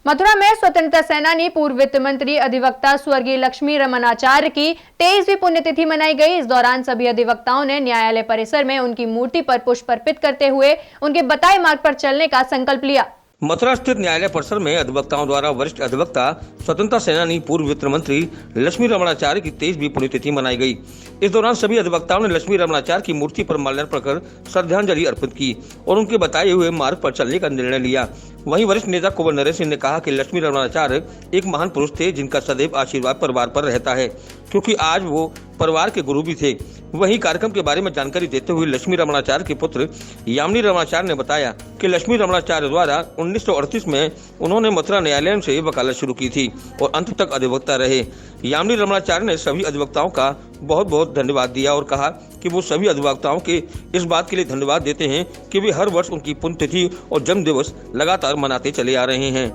मथुरा में स्वतंत्रता सेनानी पूर्व वित्त मंत्री अधिवक्ता स्वर्गीय लक्ष्मी रमण आचार्य की 23वीं पुण्यतिथि मनाई गई। इस दौरान सभी अधिवक्ताओं ने न्यायालय परिसर में उनकी मूर्ति पर पुष्प अर्पित करते हुए उनके बताए मार्ग पर चलने का संकल्प लिया। मथुरा स्थित न्यायालय परिसर में अधिवक्ताओं द्वारा वरिष्ठ अधिवक्ता स्वतंत्रता सेनानी पूर्व वित्त मंत्री लक्ष्मी रमण आचार्य की 23वीं पुण्यतिथि मनाई गई। इस दौरान सभी अधिवक्ताओं ने लक्ष्मी रमण आचार्य की मूर्ति पर माल्यार्पण कर श्रद्धांजलि अर्पित की और उनके बताए हुए मार्ग पर चलने का निर्णय लिया। वहीं वरिष्ठ नेता कुंवर नरेश सिंह ने कहा कि लक्ष्मी रमण आचार्य एक महान पुरुष थे जिनका सदैव आशीर्वाद परिवार पर रहता है, क्योंकि आज वो परिवार के गुरु भी थे। वहीं कार्यक्रम के बारे में जानकारी देते हुए लक्ष्मी रमण आचार्य के पुत्र यामिनी रमण आचार्य ने बताया कि लक्ष्मी रमण आचार्य द्वारा 1938 में उन्होंने मथुरा न्यायालय से वकालत शुरू की थी और अंत तक अधिवक्ता रहे। यामिनी रमण आचार्य ने सभी अधिवक्ताओं का बहुत बहुत धन्यवाद दिया और कहा कि वो सभी अधिवक्ताओं के इस बात के लिए धन्यवाद देते हैं कि वे हर वर्ष उनकी पुण्यतिथि और जन्म दिवस लगातार मनाते चले आ रहे हैं।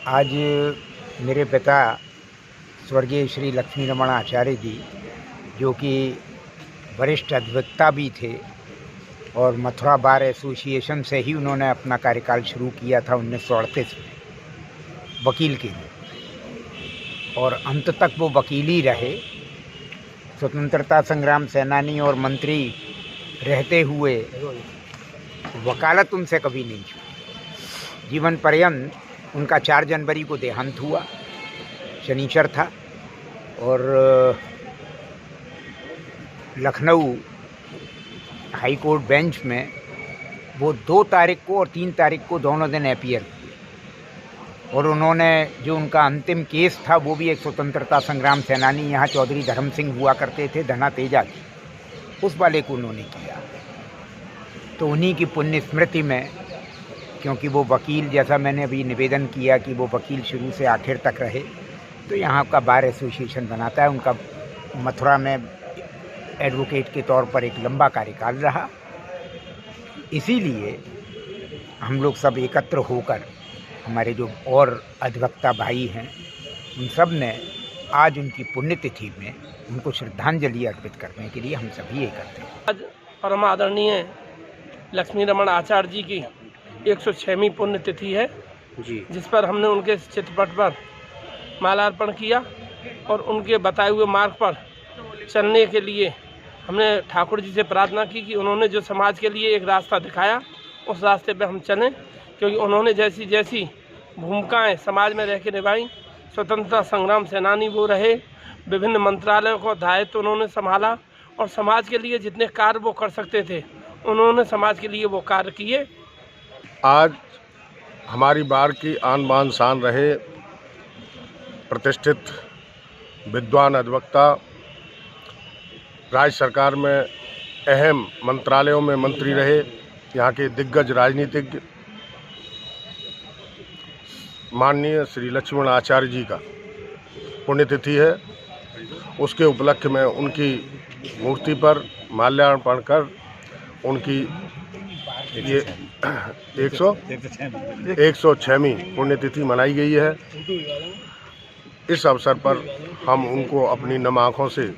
आज मेरे पिता स्वर्गीय श्री लक्ष्मी रमण आचार्य जी, जो कि वरिष्ठ अधिवक्ता भी थे और मथुरा बार एसोसिएशन से ही उन्होंने अपना कार्यकाल शुरू किया था 1938 में वकील के लिए, और अंत तक वो वकील ही रहे। स्वतंत्रता संग्राम सेनानी और मंत्री रहते हुए वकालत उनसे कभी नहीं छूटी। जीवन पर्यंत उनका 4 जनवरी को देहांत हुआ, शनिचर था, और लखनऊ हाई कोर्ट बेंच में वो 2 तारीख को और 3 तारीख को दोनों दिन अपीयर हुए, और उन्होंने जो उनका अंतिम केस था वो भी एक स्वतंत्रता संग्राम सेनानी यहाँ चौधरी धर्म सिंह हुआ करते थे, धना तेजा जी, उस वाले को उन्होंने किया। तो उन्हीं की पुण्य स्मृति में, क्योंकि वो वकील, जैसा मैंने अभी निवेदन किया कि वो वकील शुरू से आखिर तक रहे, तो यहाँ का बार एसोसिएशन बनाता है। उनका मथुरा में एडवोकेट के तौर पर एक लंबा कार्यकाल रहा, इसीलिए हम लोग सब एकत्र होकर, हमारे जो और अधिवक्ता भाई हैं, उन सब ने आज उनकी पुण्यतिथि में उनको श्रद्धांजलि अर्पित करने के लिए हम सभी एकत्र हैं। आज परम आदरणीय लक्ष्मी रमण आचार्य जी की 106वीं पुण्यतिथि है जी, जिस पर हमने उनके चित्रपट पर माल्यार्पण किया और उनके बताए हुए मार्ग पर चलने के लिए हमने ठाकुर जी से प्रार्थना की कि उन्होंने जो समाज के लिए एक रास्ता दिखाया उस रास्ते पे हम चलें, क्योंकि उन्होंने जैसी जैसी भूमिकाएं समाज में रह के निभाई। स्वतंत्रता संग्राम सेनानी वो रहे, विभिन्न मंत्रालयों को दायित्व उन्होंने संभाला और समाज के लिए जितने कार्य वो कर सकते थे उन्होंने समाज के लिए वो कार्य किए। आज हमारी बार की आन बान शान रहे प्रतिष्ठित विद्वान अधिवक्ता, राज्य सरकार में अहम मंत्रालयों में मंत्री रहे, यहाँ के दिग्गज राजनीतिज्ञ माननीय श्री लक्ष्मण आचार्य जी का पुण्यतिथि है। उसके उपलक्ष्य में उनकी मूर्ति पर माल्यार्पण कर उनकी ये 106वीं पुण्यतिथि मनाई गई है। इस अवसर पर हम उनको अपनी नम आँखों से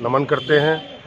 नमन करते हैं।